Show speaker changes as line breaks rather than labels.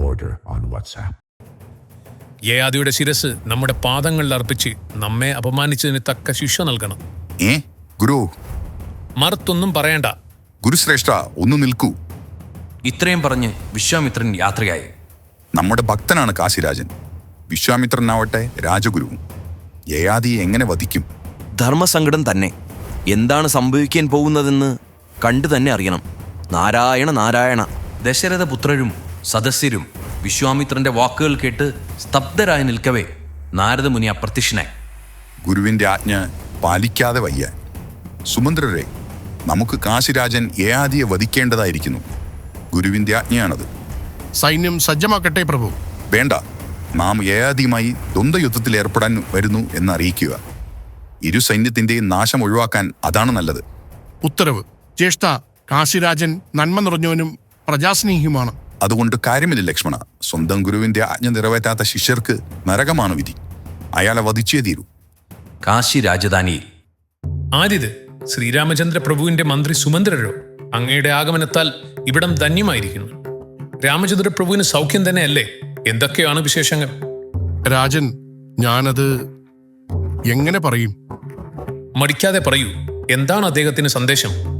order on WhatsApp.
യയാതിയുടെ ശിരസ് നമ്മുടെ പാദങ്ങളിൽ അർപ്പിച്ച് നമ്മെ അപമാനിച്ചതിന് തക്ക ശിക്ഷ നൽകണം.
ഗുരു
മറുത്തൊന്നും പറയണ്ട.
ഗുരുശ്രേഷ്ഠ, ഒന്ന് നിൽക്കൂ.
ഇത്രയും പറഞ്ഞ് വിശ്വാമിത്രൻ യാത്രയായി.
നമ്മുടെ ഭക്തനാണ് കാശിരാജൻ. വിശ്വാമിത്രനാവട്ടെ രാജഗുരുവും. യയാതിയെ എങ്ങനെ വധിക്കും?
ധർമ്മസങ്കടം തന്നെ. എന്താണ് സംഭവിക്കാൻ പോകുന്നതെന്ന് കണ്ടു തന്നെ അറിയണം. നാരായണ നാരായണ.
ദശരഥപുത്രരും സദസ്യരും വിശ്വാമിത്രന്റെ വാക്കുകൾ കേട്ട് സ്തബ്ധരായി നിൽക്കവേ നാരദമുനി അപ്രത്യക്ഷനായി.
ഗുരുവിന്റെ ആജ്ഞ പാലിക്കാതെ വയ്യ. സുമന്ത്രരെ, നമുക്ക് കാശിരാജൻ യയാതിയെ വധിക്കേണ്ടതായിരിക്കുന്നു. ഗുരുവിന്റെ ആജ്ഞയാണത്.
സൈന്യം സജ്ജമാക്കട്ടെ പ്രഭു.
വേണ്ട, നാം യയാതിയുമായി ദ്വന്ദ്വയുദ്ധത്തിൽ ഏർപ്പെടാൻ വരുന്നു എന്ന് അറിയിക്കുക. ഇരു സൈന്യത്തിന്റെയും നാശം ഒഴിവാക്കാൻ അതാണ് നല്ലത്.
ഉത്തരവ്. ജ്യേഷ്ഠ, കാശിരാജൻ നന്മ നിറഞ്ഞവനും പ്രജാസ്നേഹിയുമാണ്.
അതുകൊണ്ട് കാര്യമില്ല ലക്ഷ്മണ. സ്വന്തം ഗുരുവിന്റെ ആജ്ഞ നിറവേറ്റാത്ത ശിഷ്യർക്ക് നരകമാണ് വിധി. അയാളെ വധിച്ചേ തീരൂ.
കാശി രാജധാനിയിൽ
ആരിത്? ശ്രീരാമചന്ദ്ര പ്രഭുവിന്റെ മന്ത്രി സുമന്ത്രരോ? അങ്ങയുടെ ആഗമനത്താൽ ഇവിടം ധന്യമായിരിക്കുന്നു. രാമചന്ദ്ര പ്രഭുവിന് സൗഖ്യം തന്നെയല്ലേ? എന്തൊക്കെയാണ് വിശേഷങ്ങൾ?
രാജൻ, ഞാനത് എങ്ങനെ പറയും?
മടിക്കാതെ പറയൂ. എന്താണ് അദ്ദേഹത്തിന് സന്ദേശം?